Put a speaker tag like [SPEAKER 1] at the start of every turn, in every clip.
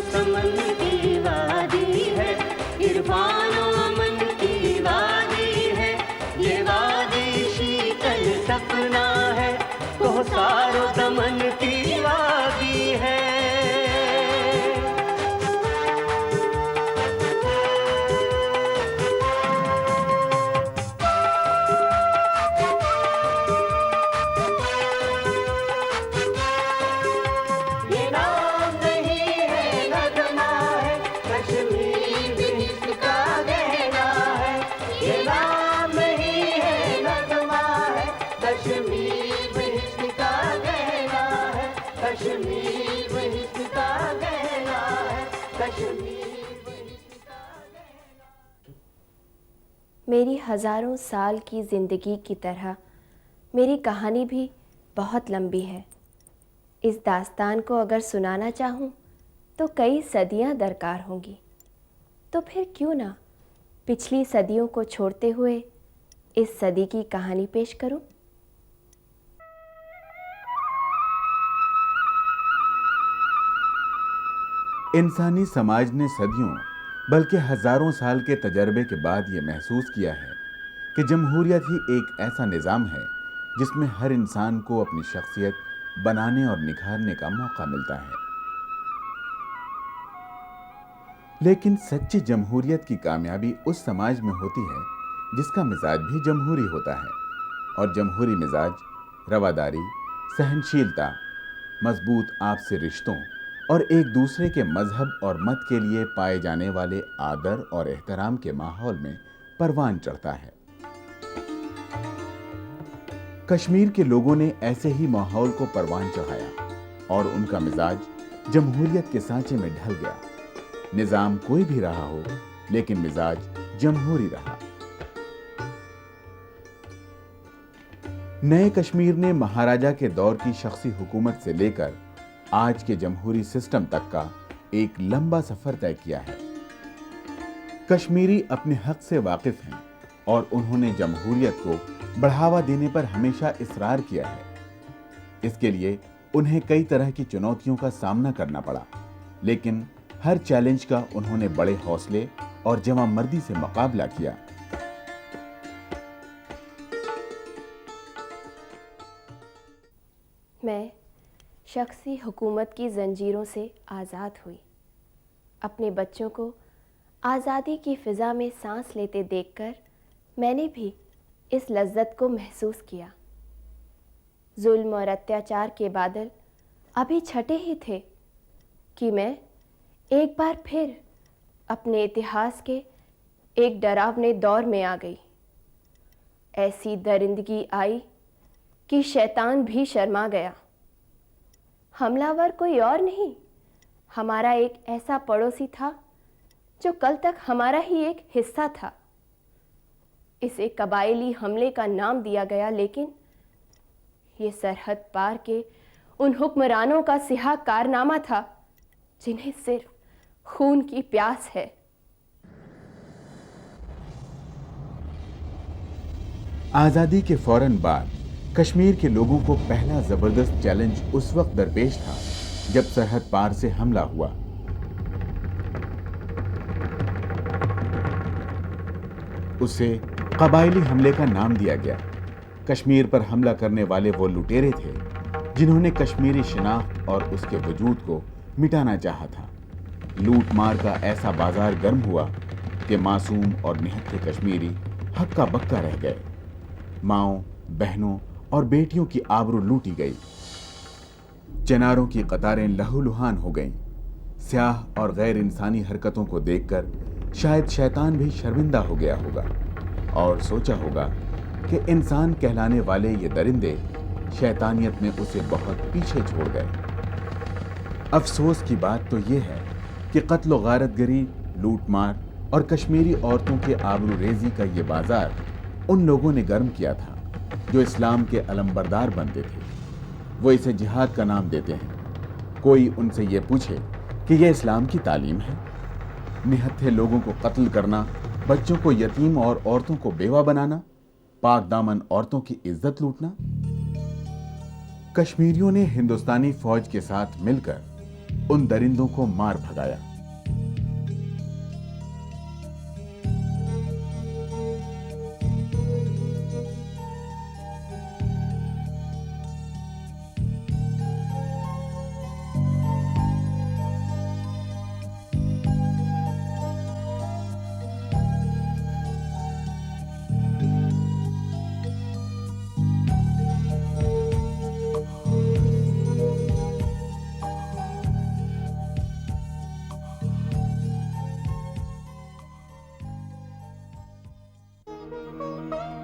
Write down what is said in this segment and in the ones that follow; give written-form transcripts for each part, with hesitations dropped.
[SPEAKER 1] समन की वादी है, इरफान अमन की वादी है, ये वादी शीतल सपना है, कोहसारो दमन की वादी है।
[SPEAKER 2] मेरी हज़ारों साल की ज़िंदगी की तरह मेरी कहानी भी बहुत लंबी है। इस दास्तान को अगर सुनाना चाहूँ तो कई सदियाँ दरकार होंगी। तो फिर क्यों ना पिछली सदियों को छोड़ते हुए इस सदी की कहानी पेश करूँ।
[SPEAKER 3] इंसानी समाज ने सदियों बल्कि हजारों साल के तजर्बे के बाद ये महसूस किया है कि जमहूरियत ही एक ऐसा निज़ाम है जिसमें हर इंसान को अपनी शख्सियत बनाने और निखारने का मौका मिलता है। लेकिन सच्ची जमहूरियत की कामयाबी उस समाज में होती है जिसका मिजाज भी जमहूरी होता है। और जमहूरी मिजाज रवादारी, सहनशीलता, मजबूत आपसी रिश्तों और एक दूसरे के मजहब और मत के लिए पाए जाने वाले आदर और एहतराम के माहौल में परवान चढ़ता है। कश्मीर के लोगों ने ऐसे ही माहौल को परवान चढ़ाया और उनका मिजाज जमहूरियत के सांचे में ढल गया। निजाम कोई भी रहा हो लेकिन मिजाज जमहूरी रहा। नए कश्मीर ने महाराजा के दौर की शख्सी हुकूमत से लेकर आज के जमहूरी सिस्टम तक का एक लंबा सफर तय किया है। कश्मीरी अपने हक से वाकिफ हैं और उन्होंने जमहूरियत को बढ़ावा देने पर हमेशा इसरार किया है। इसके लिए उन्हें कई तरह की चुनौतियों का सामना करना पड़ा, लेकिन हर चैलेंज का उन्होंने बड़े हौसले और जवांमर्दी से मुकाबला किया।
[SPEAKER 2] मैं शख्सी हुकूमत की जंजीरों से आज़ाद हुई। अपने बच्चों को आज़ादी की फ़िज़ा में सांस लेते देखकर मैंने भी इस लज्जत को महसूस किया। जुल्म और अत्याचार के बादल अभी छटे ही थे कि मैं एक बार फिर अपने इतिहास के एक डरावने दौर में आ गई। ऐसी दरिंदगी आई कि शैतान भी शर्मा गया। हमलावर कोई और नहीं, हमारा एक ऐसा पड़ोसी था जो कल तक हमारा ही एक हिस्सा था। इसे कबायली हमले का नाम दिया गया, लेकिन ये सरहद पार के उन हुक्मरानों का सिहा कारनामा था जिन्हें सिर्फ खून की प्यास है।
[SPEAKER 3] आजादी के फौरन बाद कश्मीर के लोगों को पहला जबरदस्त चैलेंज उस वक्त दरपेश था जब सरहद पार से हमला हुआ। उसे कबायली हमले का नाम दिया गया। कश्मीर पर हमला करने वाले वो लुटेरे थे जिन्होंने कश्मीरी शिनाख्त और उसके वजूद को मिटाना चाहा था। लूट मार का ऐसा बाजार गर्म हुआ कि मासूम और निहत्थे कश्मीरी हक्का बक्का रह गए। माओं, बहनों और बेटियों की आबरू लूटी गई। चिनारों की कतारें लहूलुहान हो गईं। स्याह और गैर इंसानी हरकतों को देखकर शायद शैतान भी शर्मिंदा हो गया होगा और सोचा होगा कि इंसान कहलाने वाले ये दरिंदे शैतानियत में उसे बहुत पीछे छोड़ गए। अफसोस की बात तो ये है कि कत्ल व गारतगरी, लूटमार और कश्मीरी औरतों के आबरू रेजी का ये बाजार उन लोगों ने गर्म किया था जो इस्लाम के अलमबरदार बनते थे। वो इसे जिहाद का नाम देते हैं। कोई उनसे ये पूछे कि यह इस्लाम की तालीम है? निहत्थे लोगों को कत्ल करना, बच्चों को यतीम और औरतों को बेवा बनाना, पाक दामन औरतों की इज्जत लूटना। कश्मीरियों ने हिंदुस्तानी फौज के साथ मिलकर उन दरिंदों को मार भगाया।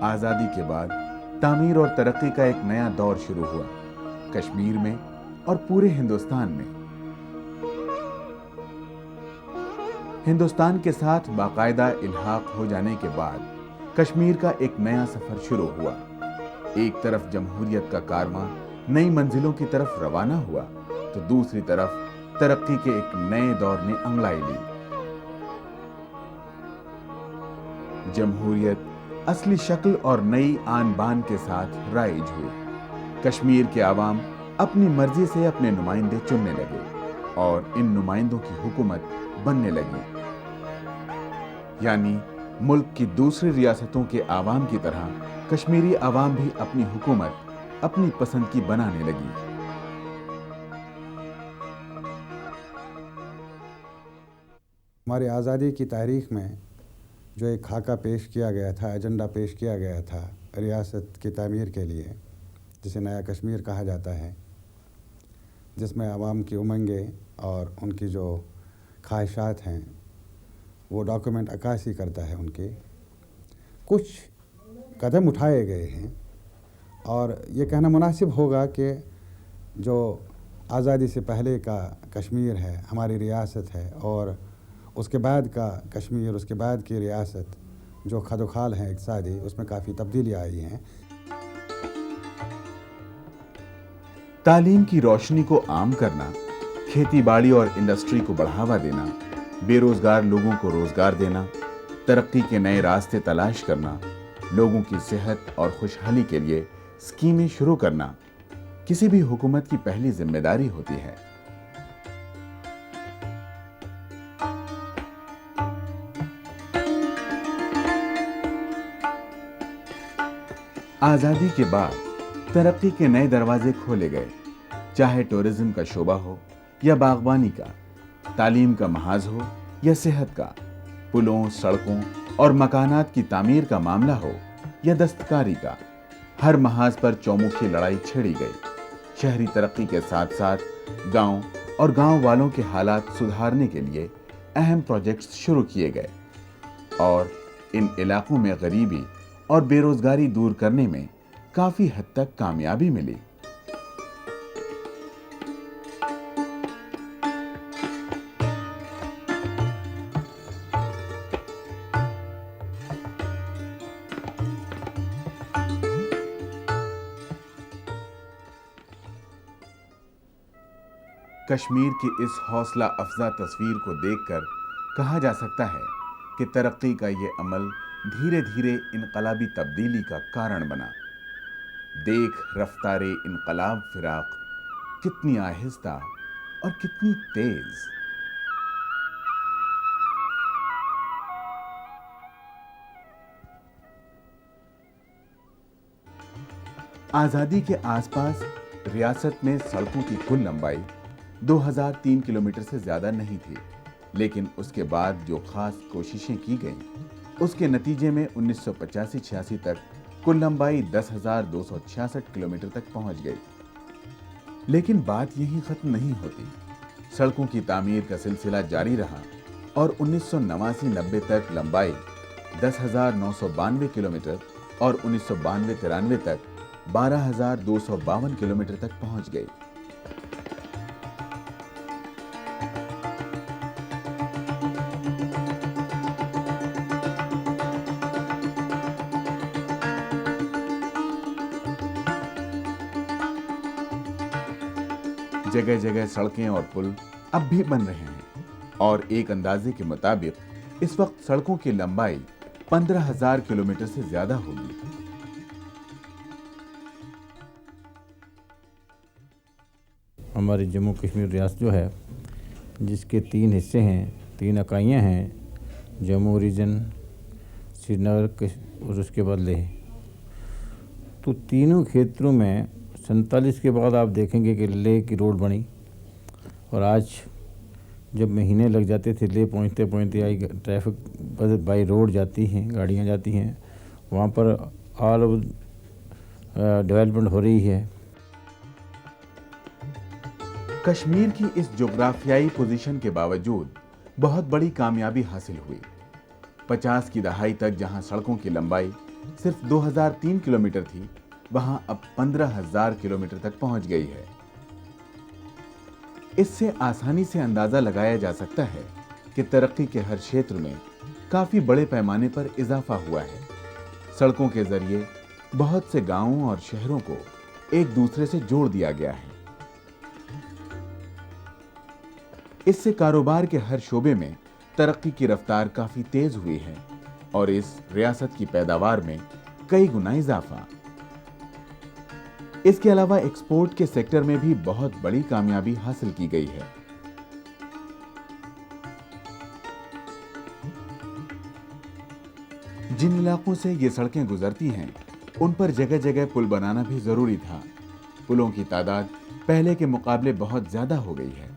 [SPEAKER 3] आजादी के बाद तामीर और तरक्की का एक नया दौर शुरू हुआ, कश्मीर में और पूरे हिंदुस्तान में। हिंदुस्तान के साथ बाकायदा इल्हाक हो जाने के बाद कश्मीर का एक नया सफर शुरू हुआ। एक तरफ जमहूरियत का कारवां नई मंजिलों की तरफ रवाना हुआ, तो दूसरी तरफ तरक्की के एक नए दौर ने अंगड़ाई ली। जमहूरियत असली शक्ल और नई आन बान के साथ राइज हुई। कश्मीर के आवाम अपनी मर्जी से अपने नुमाइंदे चुनने लगे और इन नुमाइंदों की हुकूमत बनने लगी। यानी मुल्क की दूसरी रियासतों के आवाम की तरह कश्मीरी आवाम भी अपनी हुकूमत अपनी पसंद की बनाने लगी।
[SPEAKER 4] हमारी आज़ादी की तारीख में जो एक खाका पेश किया गया था, एजेंडा पेश किया गया था रियासत की तामीर के लिए, जिसे नया कश्मीर कहा जाता है, जिसमें आवाम की उमंगें और उनकी जो ख्वाहिशात हैं वो डॉक्यूमेंट अक्कासी करता है। उनके कुछ कदम उठाए गए हैं और ये कहना मुनासिब होगा कि जो आज़ादी से पहले का कश्मीर है, हमारी रियासत है, और उसके बाद का कश्मीर, उसके बाद की रियासत जो खदोखाल है इक़्तिसादी, उसमें काफ़ी तब्दीली आई हैं।
[SPEAKER 3] तालीम की रोशनी को आम करना, खेती बाड़ी और इंडस्ट्री को बढ़ावा देना, बेरोजगार लोगों को रोजगार देना, तरक्की के नए रास्ते तलाश करना, लोगों की सेहत और खुशहाली के लिए स्कीमें शुरू करना किसी भी हुकूमत की पहली जिम्मेदारी होती है। आजादी के बाद तरक्की के नए दरवाजे खोले गए, चाहे टूरिज्म का शोबा हो या बागबानी का, तालीम का महाज हो या सेहत का, पुलों, सड़कों और मकानात की तामीर का मामला हो या दस्तकारी का। हर महाज पर चौमुखी लड़ाई छेड़ी गई। शहरी तरक्की के साथ साथ गांव और गांव वालों के हालात सुधारने के लिए अहम प्रोजेक्ट्स शुरू किए गए और इन इलाकों में गरीबी और बेरोजगारी दूर करने में काफी हद तक कामयाबी मिली। कश्मीर की इस हौसला अफजा तस्वीर को देखकर कहा जा सकता है कि तरक्की का ये अमल धीरे धीरे इनकलाबी तब्दीली का कारण बना। देख रफ्तारे इनकलाब फिराक कितनी आहिस्ता और कितनी तेज। आजादी के आसपास रियासत में सड़कों की कुल लंबाई 2003 किलोमीटर से ज्यादा नहीं थी, लेकिन उसके बाद जो खास कोशिशें की गईं, उसके नतीजे में 1985-86 तक कुल लंबाई 10,266 किलोमीटर तक पहुंच गई। लेकिन बात यहीं खत्म नहीं होती। सड़कों की तामीर का सिलसिला जारी रहा और 1989-90 तक लंबाई 10,992 किलोमीटर और 1992-93 तक 12,252 किलोमीटर तक पहुंच गई। जगह जगह सड़कें और पुल अब भी बन रहे हैं और एक अंदाजे के मुताबिक इस वक्त सड़कों की लंबाई 15,000 किलोमीटर से ज्यादा होगी।
[SPEAKER 5] हमारी जम्मू कश्मीर रियासत जो है جس کے 3 حصے ہیں، 3 اکائیاں ہیں، جموں ریجن، سری نگر اور اس کے بعد لیہ۔ تو تینوں کھیتروں میں 47 کے بعد آپ دیکھیں گے کہ لیہ کی روڈ بنی، اور آج جب مہینے لگ جاتے تھے لیہ پہنچتے پہنچتے آئی ٹریفک بائی روڈ جاتی ہیں، گاڑیاں جاتی ہیں، وہاں پر آل اوور ڈیولپمنٹ ہو رہی ہے۔
[SPEAKER 3] کشمیر کی اس جغرافیائی پوزیشن کے باوجود بہت بڑی کامیابی حاصل ہوئی۔ 50 کی دہائی تک جہاں سڑکوں کی لمبائی صرف 2003 کلومیٹر تھی، وہاں اب 15,000 کلومیٹر تک پہنچ گئی ہے۔ اس سے آسانی سے اندازہ لگایا جا سکتا ہے کہ ترقی کے ہر شیتر میں کافی بڑے پیمانے پر اضافہ ہوا ہے۔ سڑکوں کے ذریعے بہت سے گاؤں اور شہروں کو ایک دوسرے سے جوڑ دیا گیا ہے۔ اس سے کاروبار کے ہر شعبے میں ترقی کی رفتار کافی تیز ہوئی ہے اور اس ریاست کی پیداوار میں کئی گنا اضافہ۔ اس کے علاوہ ایکسپورٹ کے سیکٹر میں بھی بہت بڑی کامیابی حاصل کی گئی ہے۔ جن علاقوں سے یہ سڑکیں گزرتی ہیں ان پر جگہ جگہ پل بنانا بھی ضروری تھا۔ پلوں کی تعداد پہلے کے مقابلے بہت زیادہ ہو گئی ہے۔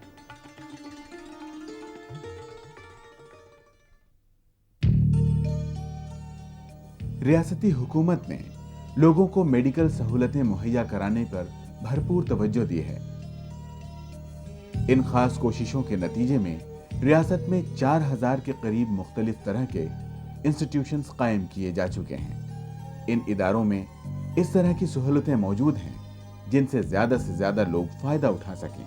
[SPEAKER 3] ریاستی حکومت نے لوگوں کو میڈیکل سہولتیں مہیا کرانے پر بھرپور توجہ دی ہے۔ ان خاص کوششوں کے نتیجے میں ریاست میں 4,000 کے قریب مختلف طرح کے انسٹیٹیوشنز قائم کیے جا چکے ہیں۔ ان اداروں میں اس طرح کی سہولتیں موجود ہیں جن سے زیادہ لوگ فائدہ اٹھا سکیں۔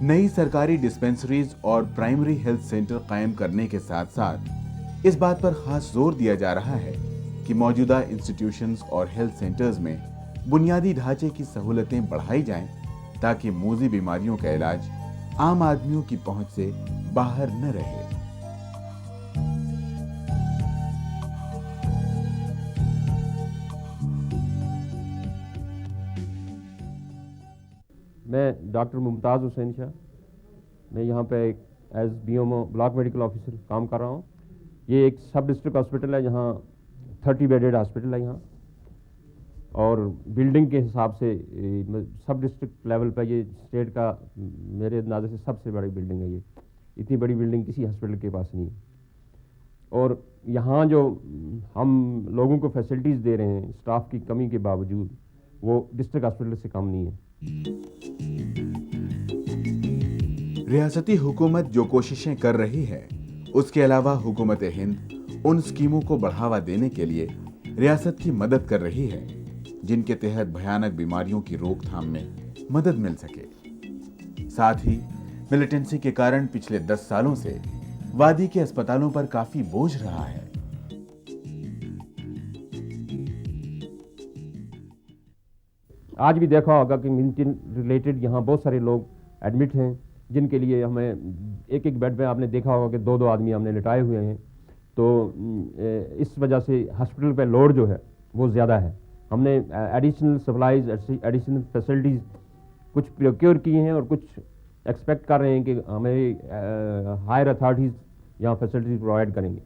[SPEAKER 3] نئی سرکاری ڈسپنسریز اور پرائمری ہیلتھ سینٹر قائم کرنے کے ساتھ ساتھ اس بات پر خاص زور دیا جا رہا ہے کہ موجودہ انسٹیٹیوشنز اور ہیلتھ سینٹرز میں بنیادی ڈھانچے کی سہولتیں بڑھائی جائیں تاکہ موذی بیماریوں کا علاج عام آدمیوں کی پہنچ سے باہر نہ رہے۔
[SPEAKER 6] میں ڈاکٹر ممتاز حسین شاہ، میں یہاں پہ as BMO block medical officer کام کر رہا ہوں۔ یہ ایک سب ڈسٹرکٹ ہاسپٹل ہے، جہاں 30 بیڈڈ ہاسپٹل ہے یہاں، اور بلڈنگ کے حساب سے سب ڈسٹرکٹ لیول پہ یہ اسٹیٹ کا میرے اندازے سے سب سے بڑی بلڈنگ ہے۔ یہ اتنی بڑی بلڈنگ کسی ہاسپٹل کے پاس نہیں ہے، اور یہاں جو ہم لوگوں کو فیسلٹیز دے رہے ہیں اسٹاف کی کمی کے باوجود، وہ ڈسٹرکٹ ہاسپٹل سے کم نہیں ہے۔
[SPEAKER 3] ریاستی حکومت جو کوششیں کر رہی ہے، اس کے علاوہ حکومت ہند ان اسکیموں کو بڑھاوا دینے کے لیے ریاست کی مدد کر رہی ہے جن کے تحت بھیانک بیماریوں کی روک تھام میں مدد مل سکے۔ ساتھ ہی ملیٹنسی کے کارن پچھلے 10 سالوں سے وادی کے اسپتالوں پر کافی بوجھ رہا ہے۔
[SPEAKER 6] آج بھی دیکھا ہوگا کہ ملٹن ریلیٹڈ یہاں بہت سارے لوگ ایڈمٹ ہیں، جن کے لیے ہمیں ایک بیڈ میں آپ نے دیکھا ہوگا کہ 2 آدمی ہم نے لٹائے ہوئے ہیں۔ تو اس وجہ سے ہاسپٹل پہ لوڈ جو ہے وہ زیادہ ہے۔ ہم نے ایڈیشنل سپلائیز، ایڈیشنل فیسلٹیز کچھ پروکیور کی ہیں، اور کچھ ایکسپیکٹ کر رہے ہیں کہ ہمیں ہائر اتھارٹیز یہاں فیسلٹیز پرووائڈ کریں گے۔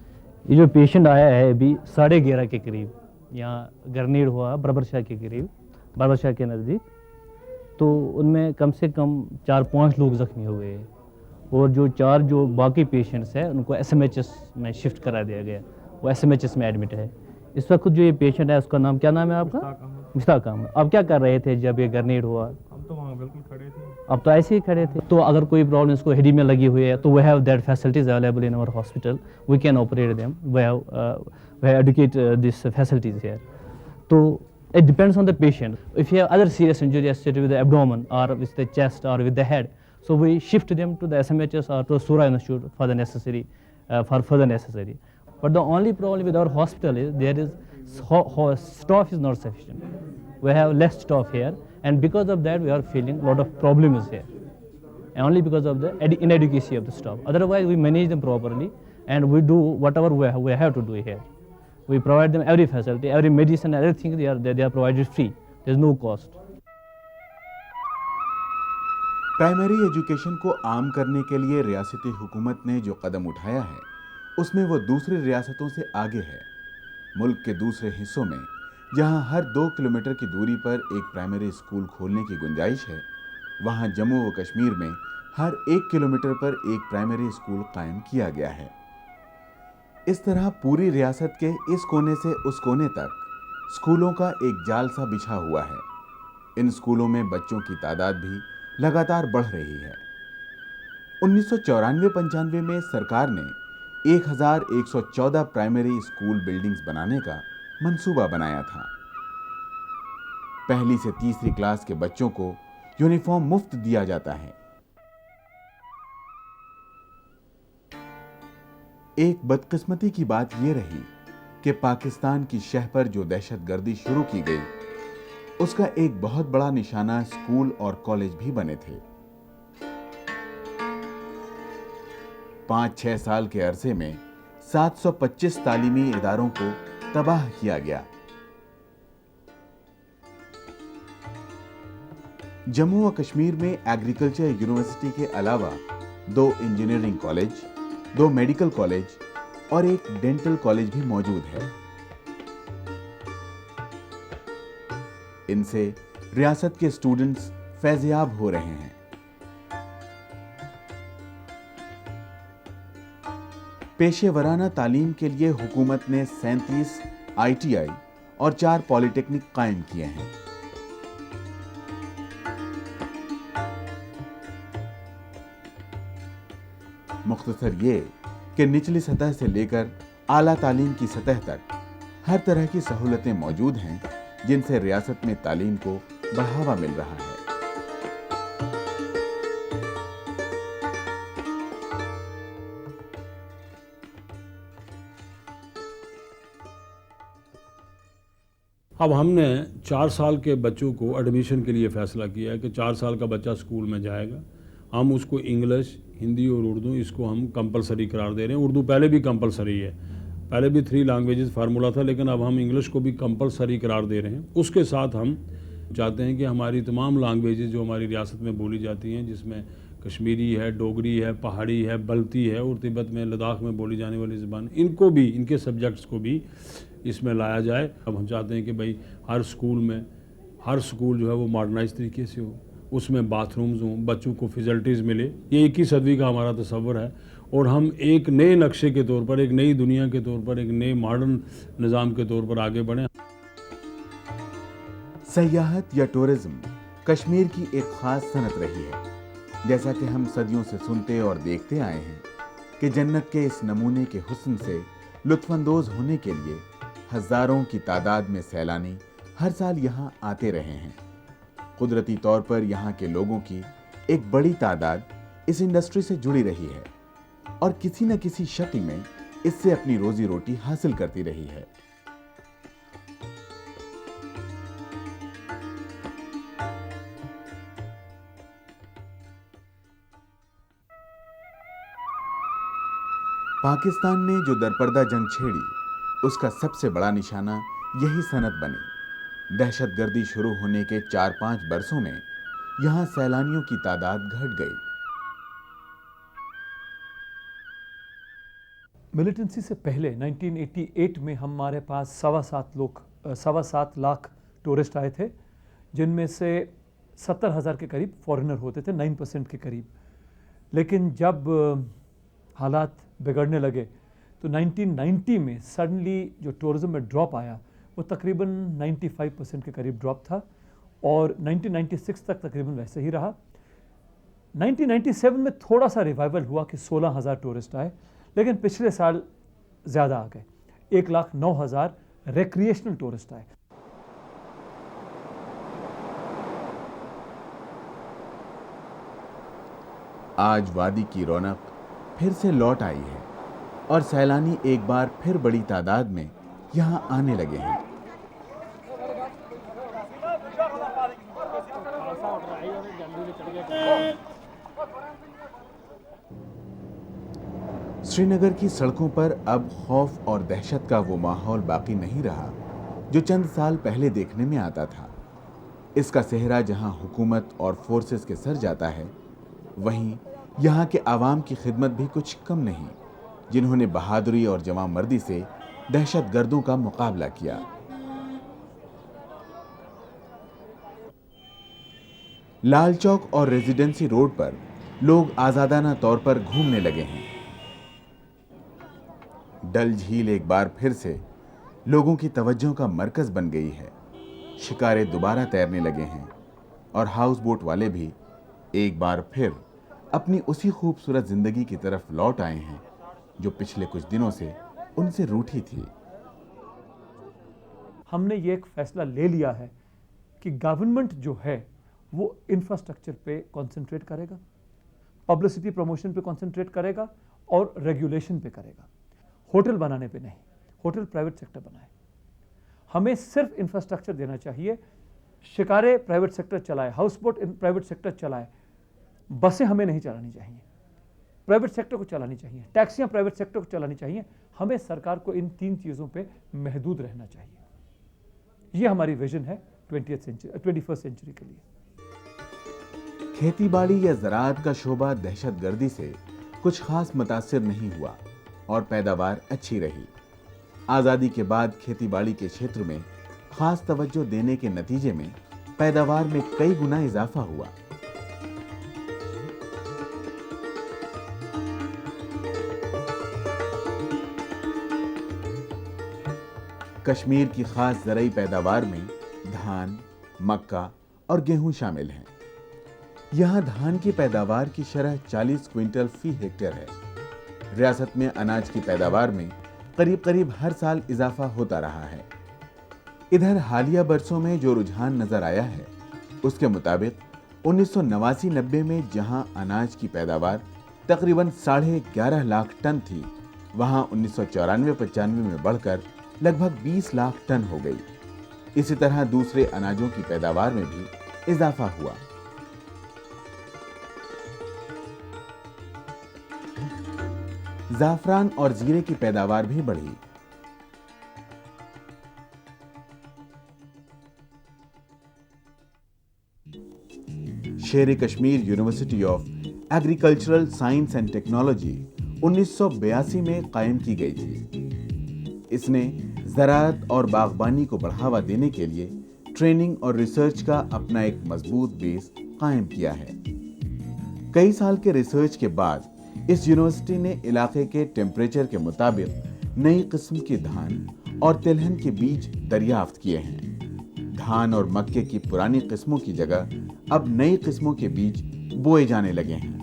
[SPEAKER 7] یہ جو پیشنٹ آیا ہے ابھی 11:30 کے قریب، یہاں گرنیڈ ہوا بربر شاہ کے قریب، بربر شاہ کے نزدیک، تو ان میں کم سے کم 4-5 لوگ زخمی ہوئے ہیں، اور جو 4 جو باقی پیشنٹس ہیں ان کو SMHS میں شفٹ کرا دیا گیا، وہ SMHS میں ایڈمٹ ہے۔ اس وقت جو یہ پیشنٹ ہے اس کا نام کیا نام ہے آپ کا؟ مشتاق احمد۔ آپ کیا کر رہے تھے جب یہ گرنیڈ ہوا؟
[SPEAKER 8] ہم تو وہاں بالکل کھڑے تھے۔
[SPEAKER 7] اب تو ایسے ہی کھڑے تھے۔ تو اگر کوئی پرابلم اس کو ہیڈی میں لگی ہوئی ہے تو we have that facilities available in our hospital, we can operate them, we have adequate this facilities here. تو it depends on the patient. If you have other serious injury associated with the abdomen or with the chest or with the head, so we shift them to the SMHS or to Sura Institute for the necessary, for further necessary. But the only problem with our hospital is there is staff is not sufficient. We have less staff here, and because of that we are feeling a lot of problems here. And only because of the inadequacy of the staff. Otherwise we manage them properly and we do whatever we have to do here. We provide them every facility, every medicine, everything they are provided free. There is no cost.
[SPEAKER 3] Primary education کو عام کرنے کے لیے ریاستی حکومت نے جو قدم اٹھایا ہے اس میں وہ دوسری ریاستوں سے آگے ہے۔ ملک کے دوسرے حصوں میں جہاں ہر 2 کلومیٹر کی دوری پر ایک پرائمری اسکول کھولنے کی گنجائش ہے، وہاں جموں و کشمیر میں ہر 1 کلومیٹر پر ایک پرائمری اسکول قائم کیا گیا ہے۔ اس طرح پوری ریاست کے اس کونے سے اس کونے تک اسکولوں کا ایک جال سا بچھا ہوا ہے۔ ان اسکولوں میں بچوں کی تعداد بھی لگاتار بڑھ رہی ہے۔ 1994-95 میں سرکار نے 1114 پرائمری اسکول بلڈنگز بنانے کا منصوبہ بنایا تھا۔ پہلی سے تیسری کلاس کے بچوں کو یونیفارم مفت دیا جاتا ہے۔ ایک بدقسمتی کی بات یہ رہی کہ پاکستان کی شہ پر جو دہشت گردی شروع کی گئی اس کا ایک بہت بڑا نشانہ اسکول اور کالج بھی بنے تھے۔ 5-6 سال کے عرصے میں 725 تعلیمی اداروں کو تباہ کیا گیا۔ جموں و کشمیر میں ایگریکلچر یونیورسٹی کے علاوہ 2 انجینئرنگ کالج، 2 میڈیکل کالج اور ایک ڈینٹل کالج بھی موجود ہے۔ ان سے ریاست کے اسٹوڈنٹس فیض یاب ہو رہے ہیں۔ پیشے ورانہ تعلیم کے لیے حکومت نے 37 ITI اور 4 پالی ٹیکنک قائم کیے ہیں۔ مختصر یہ کہ نچلی سطح سے لے کر اعلیٰ تعلیم کی سطح تک ہر طرح کی سہولتیں موجود ہیں جن سے ریاست میں تعلیم کو بڑھاوا مل رہا ہے۔
[SPEAKER 8] اب ہم نے 4 سال کے بچوں کو ایڈمیشن کے لیے فیصلہ کیا ہے کہ 4 سال کا بچہ اسکول میں جائے گا۔ ہم اس کو انگلش، ہندی اور اردو اس کو ہم کمپلسری قرار دے رہے ہیں۔ اردو پہلے بھی کمپلسری ہے، پہلے بھی 3 لینگویجز فارمولا تھا، لیکن اب ہم انگلش کو بھی کمپلسری قرار دے رہے ہیں۔ اس کے ساتھ ہم چاہتے ہیں کہ ہماری تمام لینگویجز جو ہماری ریاست میں بولی جاتی ہیں، جس میں کشمیری ہے، ڈوگری ہے، پہاڑی ہے، بلتی ہے اور تبت میں لداخ میں بولی جانے والی زبان، ان کو بھی، ان کے سبجیکٹس کو بھی اس میں لایا جائے۔ اب ہم چاہتے ہیں کہ بھئی ہر سکول جو ہے وہ ماڈرنائز طریقے سے ہو، اس میں باتھ رومز ہوں، بچوں کو فیسلٹیز ملے۔ یہ 21 صدی کا ہمارا تصور ہے اور ہم ایک نئے نقشے کے طور پر، ایک نئی دنیا کے طور پر، ایک نئے ماڈرن نظام کے طور پر آگے بڑھیں۔
[SPEAKER 3] سیاحت یا ٹورزم کشمیر کی ایک خاص صنعت رہی ہے، جیسا کہ ہم صدیوں سے سنتے اور دیکھتے آئے ہیں کہ جنت کے اس نمونے کے حسن سے لطف اندوز ہونے کے لیے ہزاروں کی تعداد میں سیلانی ہر سال یہاں آتے رہے ہیں۔ قدرتی طور پر یہاں کے لوگوں کی ایک بڑی تعداد اس انڈسٹری سے جڑی رہی ہے اور کسی نہ کسی شکل میں اس سے اپنی روزی روٹی حاصل کرتی رہی ہے۔ پاکستان نے جو درپردہ جنگ چھیڑی اس کا سب سے بڑا نشانہ یہی صنعت بنی۔ دہشت گردی شروع ہونے کے 4-5 برسوں میں یہاں سیلانیوں کی تعداد گھٹ گئی۔
[SPEAKER 9] ملیٹنسی سے پہلے 1988 میں ہمارے پاس 7.25 لاکھ ٹورسٹ آئے تھے، جن میں سے 70,000 کے قریب فورنر ہوتے تھے، 9% کے قریب۔ لیکن جب حالات بگڑنے لگے تو 1990 میں سڈنلی جو ٹورزم میں ڈراپ آیا وہ تقریباً 95% کے قریب ڈراپ تھا اور 1996 تک تقریباً ویسے ہی رہا۔ 1997 میں تھوڑا سا ریوائول ہوا کہ 16,000 ٹورسٹ آئے، لیکن پچھلے سال زیادہ آ گئے، 1,09,000 ریکریشنل ٹورسٹ آئے۔
[SPEAKER 3] آج وادی کی رونق پھر سے لوٹ آئی ہے اور سیلانی ایک بار پھر بڑی تعداد میں یہاں آنے لگے ہیں۔ سری نگر کی سڑکوں پر اب خوف اور دہشت کا وہ ماحول باقی نہیں رہا جو چند سال پہلے دیکھنے میں آتا تھا۔ اس کا صحرا جہاں حکومت اور فورسز کے سر جاتا ہے، वहीं यहाँ के आवाम की खिदमत भी कुछ कम नहीं, जिन्होंने बहादुरी और जवां मर्दी से दहशतगर्दों का मुकाबला किया। लाल चौक और रेजिडेंसी रोड पर लोग आजादाना तौर पर घूमने लगे हैं। डल झील एक बार फिर से लोगों की तवज्जो का मरकज बन गई है। शिकारे दोबारा तैरने लगे हैं और हाउस बोट वाले भी एक बार फिर अपनी उसी खूबसूरत जिंदगी की तरफ लौट आए हैं जो पिछले कुछ दिनों से उनसे रूठी थी।
[SPEAKER 9] हमने ये एक फैसला ले लिया है कि गवर्नमेंट जो है वो इंफ्रास्ट्रक्चर पे कंसंट्रेट करेगा, पब्लिसिटी प्रमोशन पे कंसंट्रेट करेगा और रेगुलेशन पे करेगा। होटल बनाने पे नहीं, होटल प्राइवेट सेक्टर बनाए। हमें सिर्फ इंफ्रास्ट्रक्चर देना चाहिए। शिकारे प्राइवेट सेक्टर चलाए, हाउस बोट प्राइवेट सेक्टर चलाए, बसें हमें नहीं चलानी चाहिए, प्राइवेट सेक्टर को चलानी चाहिए, टैक्सियां प्राइवेट सेक्टर को चलानी चाहिए। हमें सरकार को इन 3 चीज़ों पे महदूद रहना चाहिए। ये हमारी विजन है 21st सेंचुरी के लिए।
[SPEAKER 3] खेती बाड़ी या ज़राअत का शोबा दहशतगर्दी से कुछ खास मुतासिर नहीं हुआ और पैदावार अच्छी रही। आज़ादी के बाद खेती बाड़ी के क्षेत्र में खास तवज्जो देने के नतीजे में पैदावार में कई गुना इजाफा हुआ। कश्मीर की खास ज़रई पैदावार में धान, मक्का और गेहूं शामिल हैं। यहाँ धान की पैदावार की शरह 40 क्विंटल फी हेक्टेयर है। रियासत में अनाज की पैदावार में करीब हर साल इजाफा होता रहा है। इधर हालिया बरसों में जो रुझान नजर आया है उसके मुताबिक 1989-90 में जहां अनाज की पैदावार तकरीबन 11.5 लाख टन थी, वहां 1994-95 में बढ़कर लगभग 20 लाख टन हो गई। इसी तरह दूसरे अनाजों की पैदावार में भी इजाफा हुआ। ज़ाफ़रान और जीरे की पैदावार भी बढ़ी। शेर Kashmir university of agricultural science and technology 1982 में कायम की गई थी। इसने ज़राअत और बागबानी को बढ़ावा देने के लिए ट्रेनिंग और रिसर्च का अपना एक मजबूत बेस कायम किया है। कई साल के रिसर्च के बाद इस यूनिवर्सिटी ने इलाके के टेम्परेचर के मुताबिक नई किस्म के धान और तिलहन के बीज दरियाफ्त किए हैं। धान और मक्के की पुरानी किस्मों की जगह अब नई किस्मों के बीज बोए जाने लगे हैं।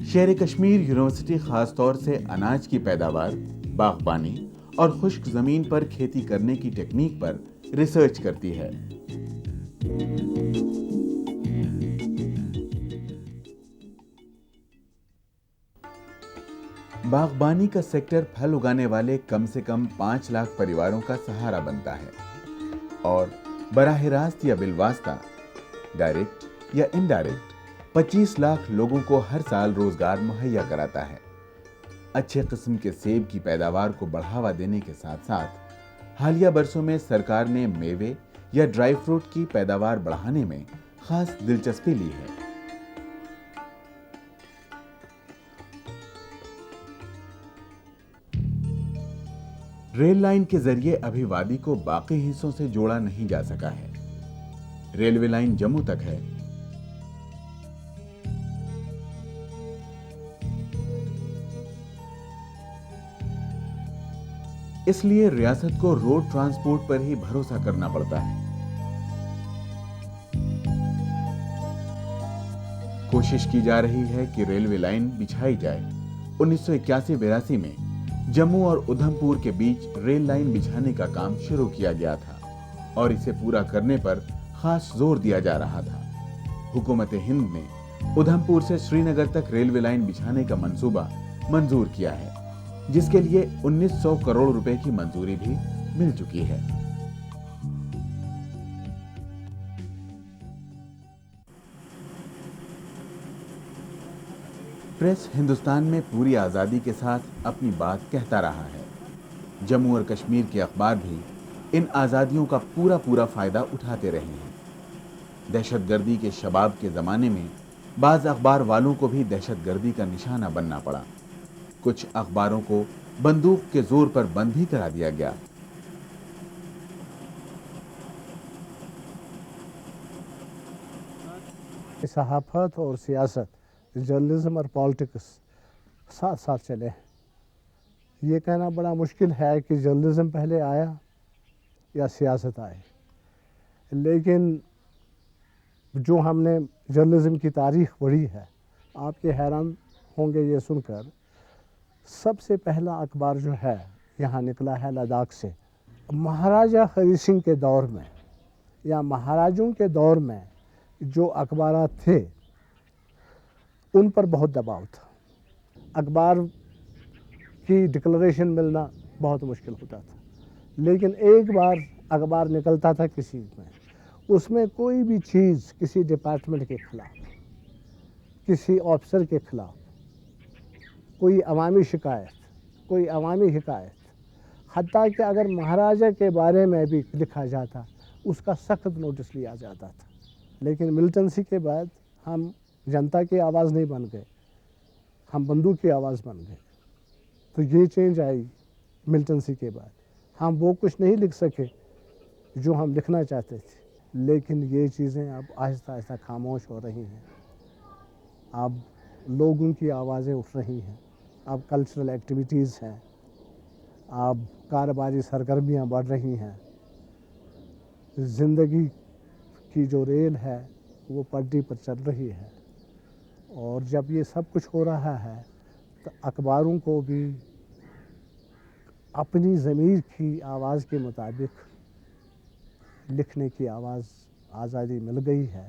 [SPEAKER 3] शेर कश्मीर यूनिवर्सिटी खास तौर से अनाज की पैदावार, बागबानी और खुश्क जमीन पर खेती करने की टेक्निक पर रिसर्च करती है। बागबानी का सेक्टर फल उगाने वाले कम से कम 5 लाख परिवारों का सहारा बनता है और बराह रास्त या बिलवास्ता, डायरेक्ट या इनडायरेक्ट 25 लाख लोगों को हर साल रोजगार मुहैया कराता है। अच्छे किस्म के सेब की पैदावार को बढ़ावा देने के साथ साथ हालिया बरसों में सरकार ने मेवे या ड्राई फ्रूट की पैदावार बढ़ाने में खास दिलचस्पी ली है। रेल लाइन के जरिए अभी वादी को बाकी हिस्सों से जोड़ा नहीं जा सका है। रेलवे लाइन जम्मू तक है। इसलिए रियासत को रोड ट्रांसपोर्ट पर ही भरोसा करना पड़ता है। कोशिश की जा रही है कि रेलवे लाइन बिछाई जाए। 1981-82 में जम्मू और उधमपुर के बीच रेल लाइन बिछाने का काम शुरू किया गया था और इसे पूरा करने पर खास जोर दिया जा रहा था। हुकूमत हिंद ने उधमपुर से श्रीनगर तक रेलवे लाइन बिछाने का मंसूबा मंजूर किया है, जिसके लिए 1900 करोड़ रुपए की मंजूरी भी मिल चुकी है। प्रेस हिंदुस्तान में पूरी आज़ादी के साथ अपनी बात कहता रहा है। जम्मू और कश्मीर के अखबार भी इन आज़ादियों का पूरा फायदा उठाते रहे हैं। दहशत गर्दी के शबाब के ज़माने में बाज़ अखबार वालों को भी दहशत गर्दी का निशाना बनना पड़ा। कुछ अखबारों को बंदूक के जोर पर बंद भी करा दिया गया।
[SPEAKER 10] सहाफ़त और सियासत, जर्नलिज्म और पॉलिटिक्स साथ साथ चले। ये कहना बड़ा मुश्किल है कि जर्नलिज्म पहले आया या सियासत आए, लेकिन जो हमने जर्नलिज्म की तारीख़ पढ़ी है, आपके हैरान होंगे ये सुनकर, सबसे पहला अखबार जो है यहाँ निकला है लद्दाख से। महाराजा हरी सिंह के दौर में या महाराजों के दौर में जो अखबार थे उन पर बहुत दबाव था। अखबार की डिक्लेरेशन मिलना बहुत मुश्किल होता था, लेकिन एक बार अखबार निकलता था किसी में, उसमें कोई भी चीज़ किसी डिपार्टमेंट के खिलाफ, किसी ऑफिसर के खिलाफ, कोई अवामी शिकायत, कोई अवामी हिकायत, हत्ता कि अगर महाराजा के बारे में भी लिखा जाता उसका सख्त नोटिस लिया जाता था। लेकिन मिलिटेंसी के बाद हम जनता की आवाज़ नहीं बन गए, हम बंदूक की आवाज़ बन गए। तो ये चेंज आई मिलिटेंसी के बाद। हम वो कुछ नहीं लिख सके जो हम लिखना चाहते थे, लेकिन ये चीज़ें अब आहिस्ता आहिस्ता खामोश हो रही हैं। अब लोगों की आवाज़ें उठ रही हैं, अब कल्चरल एक्टिविटीज़ हैं, अब कारोबारी सरगर्मियाँ बढ़ रही हैं, ज़िंदगी की जो रेल है वो पटरी पर चल रही है। और जब ये सब कुछ हो रहा है तो अखबारों को भी अपनी ज़मीर की आवाज़ के मुताबिक लिखने की आवाज़ आज़ादी मिल गई है।